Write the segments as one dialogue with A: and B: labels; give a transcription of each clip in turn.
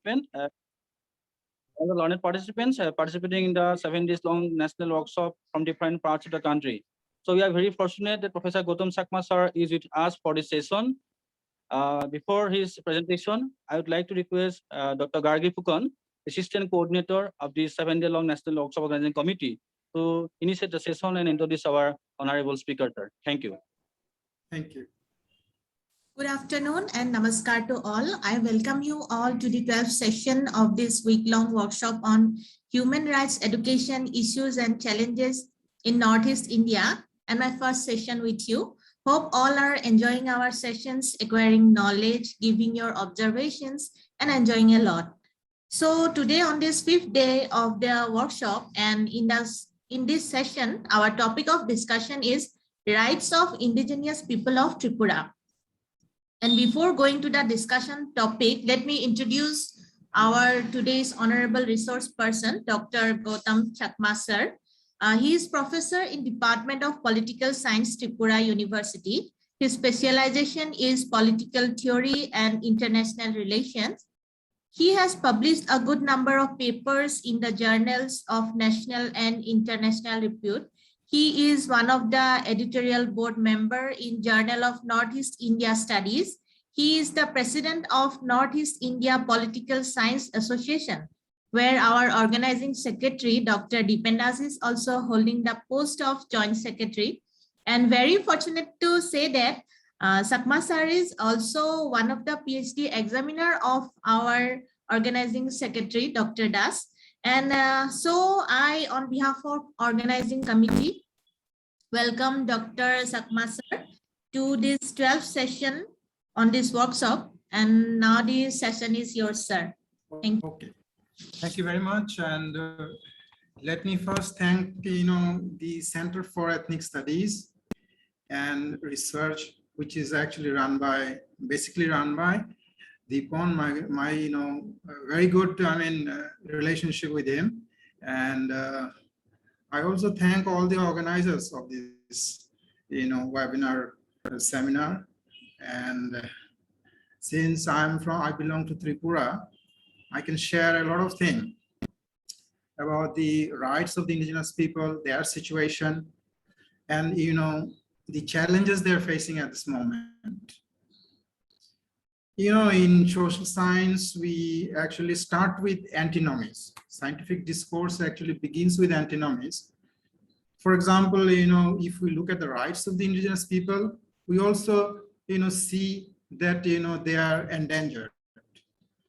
A: participants, all the learned participants participating in the 7 days long national workshop from different parts of the country. So we are very fortunate that Professor Gautam Chakma sir is with us for this session. Before his presentation, I would like to request Dr. Gargi Pukon, Assistant Coordinator of the 7 day long National Workshop Organizing Committee, to initiate the session and introduce our honorable speaker, sir. Thank you.
B: Thank you.
C: Good afternoon and namaskar to all. I welcome you all to the 12th session of this week-long workshop on human rights education issues and challenges in Northeast India, and my first session with you. Hope all are enjoying our sessions, acquiring knowledge, giving your observations, and enjoying a lot. So today on this 5th day of the workshop and in this session, our topic of discussion is Rights of Indigenous People of Tripura. And before going to the discussion topic, let me introduce our today's honorable resource person, Dr. Gautam Chakma sir. He is professor in Department of Political Science, Tripura University. His specialization is political theory and international relations. He has published a good number of papers in the journals of national and international repute. He is one of the editorial board member in Journal of Northeast India Studies. He is the president of Northeast India Political Science Association, where our organizing secretary, Dr. Dept, is also holding the post of joint secretary. And very fortunate to say that Chakma sir is also one of the PhD examiner of our organizing secretary, Dr. Das. And so I, on behalf of organizing committee, welcome Dr. Chakma sir to this 12th session on this workshop. And now the session is yours, sir. Thank you.
B: Okay. Thank you very much. And let me first thank the Center for Ethnic Studies and Research, which is actually basically run by Deepon, my very good relationship with him. And I also thank all the organizers of this webinar seminar. And since I belong to Tripura, I can share a lot of things about the rights of the indigenous people, their situation, and the challenges they're facing at this moment. In social science, we actually start with antinomies. Scientific discourse actually begins with antinomies. For example, if we look at the rights of the indigenous people, we also see that they are endangered.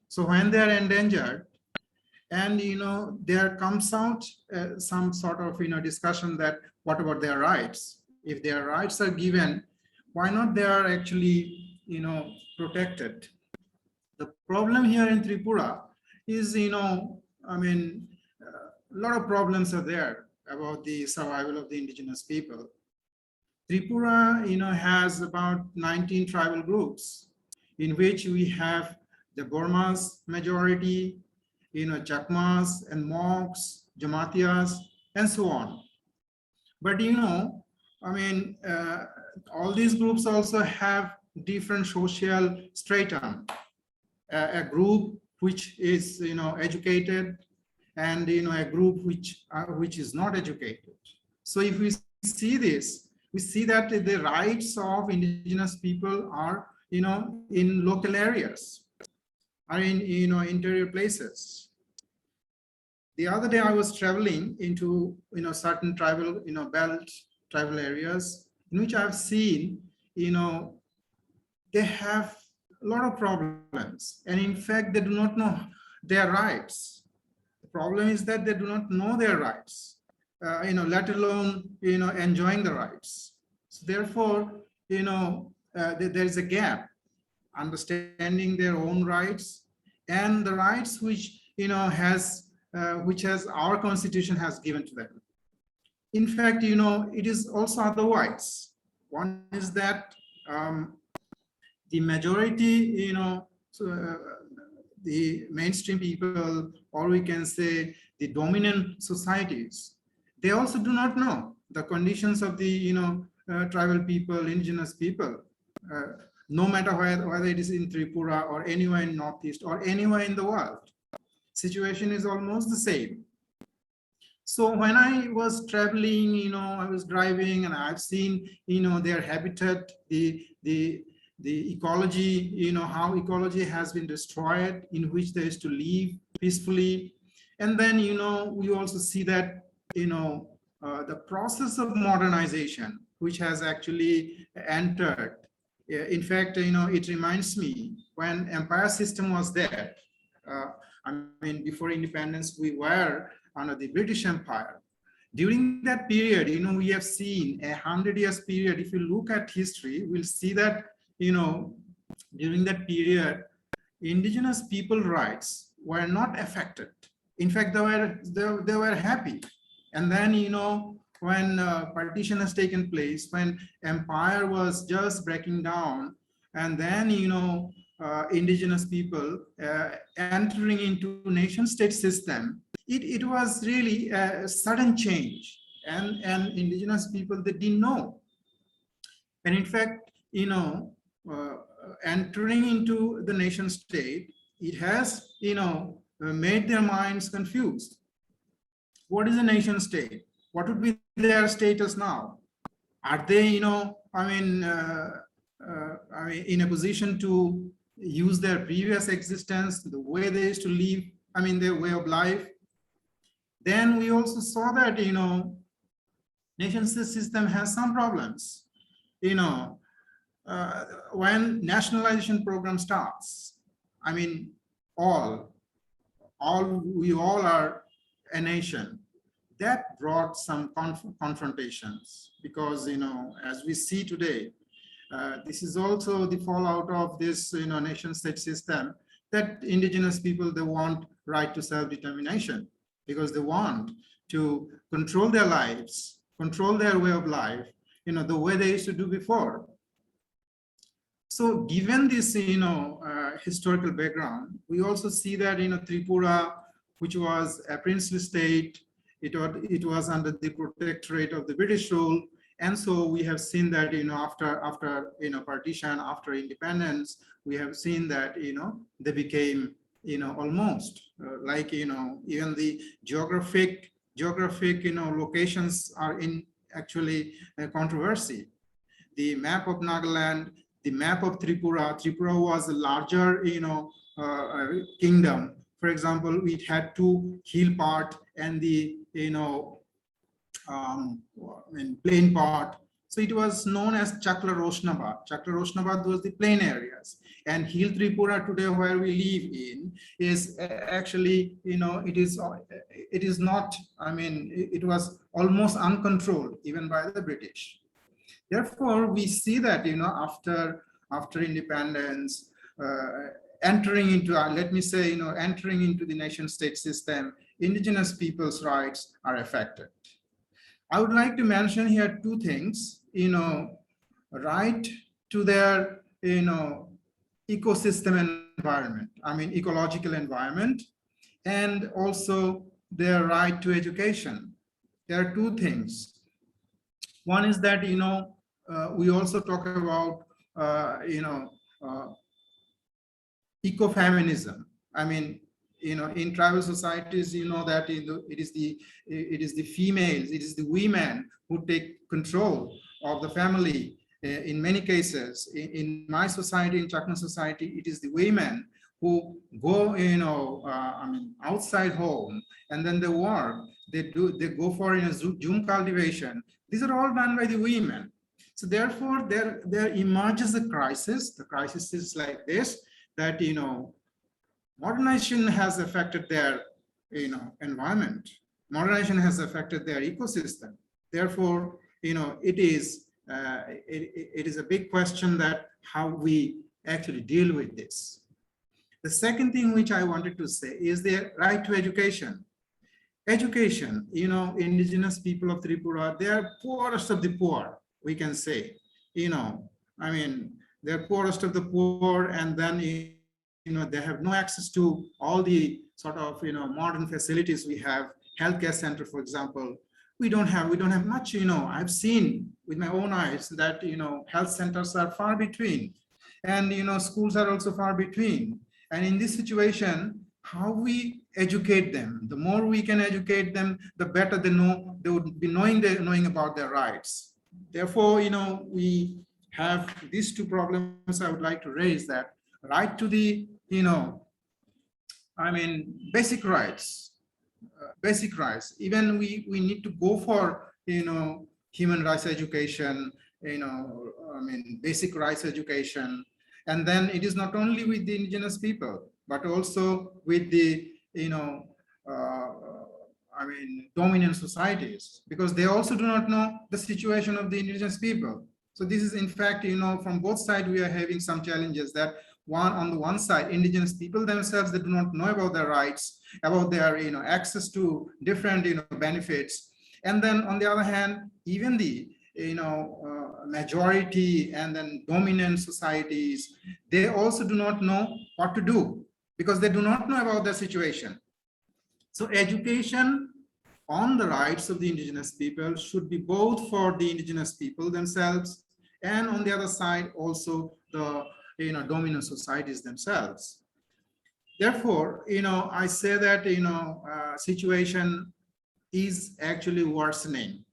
B: So when they are endangered, and there comes out some sort of discussion that what about their rights? If their rights are given, why not they are actually protected? The problem here in Tripura is a lot of problems are there about the survival of the indigenous people. Tripura has about 19 tribal groups, in which we have the Burmas majority, Chakmas and Moks, Jamatias, and so on. But all these groups also have different social stratum. A group which is educated, and a group which is not educated. So if we see this, we see that the rights of indigenous people are in local areas, are in interior places. The other day I was traveling into certain tribal tribal areas, in which I've seen they have a lot of problems, and in fact they do not know their rights. The problem is that they do not know their rights, let alone enjoying the rights. So therefore there is a gap understanding their own rights and the rights which which our constitution has given to them. In fact, it is also otherwise. One is that the majority, the mainstream people, or we can say the dominant societies, they also do not know the conditions of the tribal people, indigenous people. no matter whether it is in Tripura or anywhere in Northeast or anywhere in the world. Situation is almost the same. So when I was traveling, I was driving and I've seen, their habitat, the ecology, how ecology has been destroyed, in which they used to live peacefully. And then, we also see that, the process of modernization, which has actually entered. In fact, it reminds me when empire system was there. I mean, before independence, we were under the British Empire. During that period, we have seen 100 years period. If you look at history, we'll see that, during that period, indigenous people rights were not affected. In fact, they were happy. And then, when partition has taken place, when empire was just breaking down, and then, indigenous people entering into nation state system, it was really a sudden change, and indigenous people, they didn't know. And in fact, entering into the nation state, it has, made their minds confused. What is a nation state? What would be their status now? Are they, in a position to use their previous existence, the way they used to live, their way of life? Then we also saw that, nation system has some problems. When nationalization program starts, we all are a nation. That brought some confrontations, because, as we see today, this is also the fallout of this, nation state system, that indigenous people, they want right to self-determination, because they want to control their lives, control their way of life, the way they used to do before. So given this, historical background, we also see that, Tripura, which was a princely state, it was under the protectorate of the British rule. And so we have seen that, after partition, after independence, we have seen that, they became, almost like, even the geographic, locations are in actually a controversy. The map of Nagaland, the map of Tripura was a larger, kingdom. For example, it had two hill part and the, plain part. So it was known as Chakla Roshnabad. Chakla Roshnabad was the plain areas. And Hill Tripura today, where we live in, is actually, it is not, it was almost uncontrolled even by the British. Therefore, we see that, after independence, entering into, let me say, entering into the nation state system, indigenous people's rights are affected. I would like to mention here two things, right to their, ecosystem environment, ecological environment, and also their right to education. There are two things. One is that, we also talk about, ecofeminism. In tribal societies, that it is the females, it is the women who take control of the family. In many cases, in my society, in Chakma society, it is the women who go, outside home, and then they work. They go for Zoom cultivation. These are all done by the women. So therefore, there emerges a crisis. The crisis is like this, that, modernization has affected their, environment. Modernization has affected their ecosystem. Therefore, it is a big question that how we actually deal with this. The second thing which I wanted to say is the right to education. Education, indigenous people of Tripura, they are poorest of the poor, we can say. They're poorest of the poor, and then, they have no access to all the sort of, modern facilities we have. Healthcare center, for example, we don't have much. I've seen with my own eyes that, health centers are far between. and schools are also far between. And in this situation, how we educate them? The more we can educate them, the better they know. They would be knowing about their rights. Therefore, we have these two problems I would like to raise: that right to the basic rights. Basic rights. Even we need to go for human rights education, basic rights education. And then it is not only with the indigenous people, but also with the dominant societies, because they also do not know the situation of the indigenous people. So this is, in fact, from both sides we are having some challenges. That on the one side, indigenous people themselves, they do not know about their rights, about their access to different benefits. And then on the other hand, even the majority and then dominant societies, they also do not know what to do, because they do not know about the situation. So education on the rights of the indigenous people should be both for the indigenous people themselves, and on the other side also the dominant societies themselves. Therefore, I say that situation is actually worsening.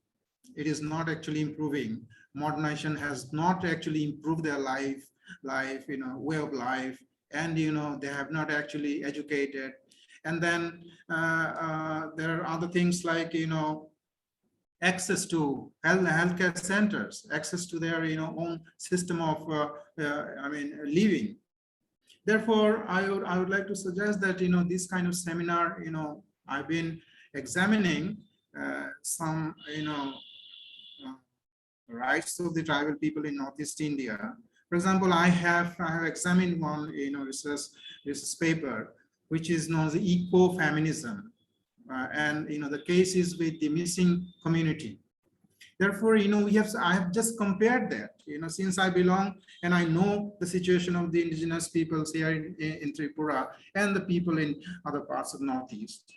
B: It is not actually improving. Modernization has not actually improved their life, way of life, and they have not actually educated. And then there are other things like access to healthcare centers, access to their own system of living. Therefore, I would like to suggest that this kind of seminar, I've been examining some rights of the tribal people in Northeast India. For example, I have examined one research paper, which is known as eco-feminism, and the case is with the missing community. Therefore, I have just compared that, since I belong and I know the situation of the indigenous peoples here in Tripura and the people in other parts of Northeast.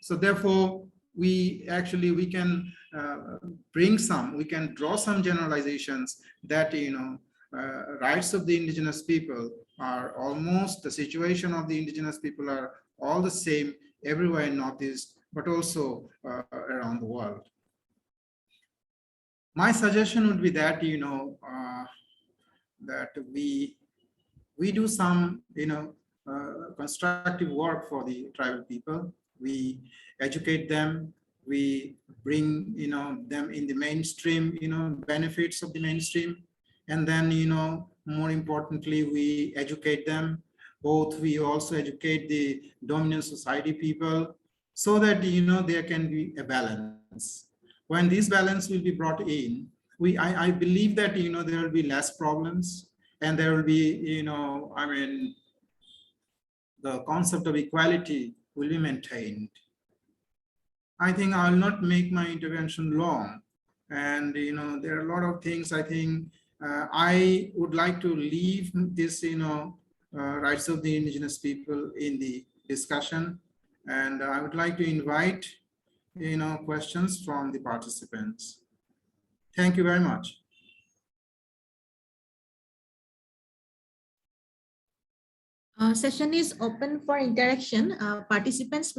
B: So therefore, we can we can draw some generalizations that rights of the indigenous people are almost, the situation of the indigenous people are all the same everywhere in Northeast, but also around the world. My suggestion would be that that we do some constructive work for the tribal people. We educate them, we bring them in the mainstream, benefits of the mainstream, and then more importantly, we educate them. Both, we also educate the dominant society people, so that there can be a balance. When this balance will be brought in, I believe that there will be less problems, and there will be the concept of equality will be maintained. I think I will not make my intervention long, and there are a lot of things I think I would like to leave this rights of the indigenous people in the discussion, and I would like to invite questions from the participants. Thank you very much.
C: Session is open for interaction. Participants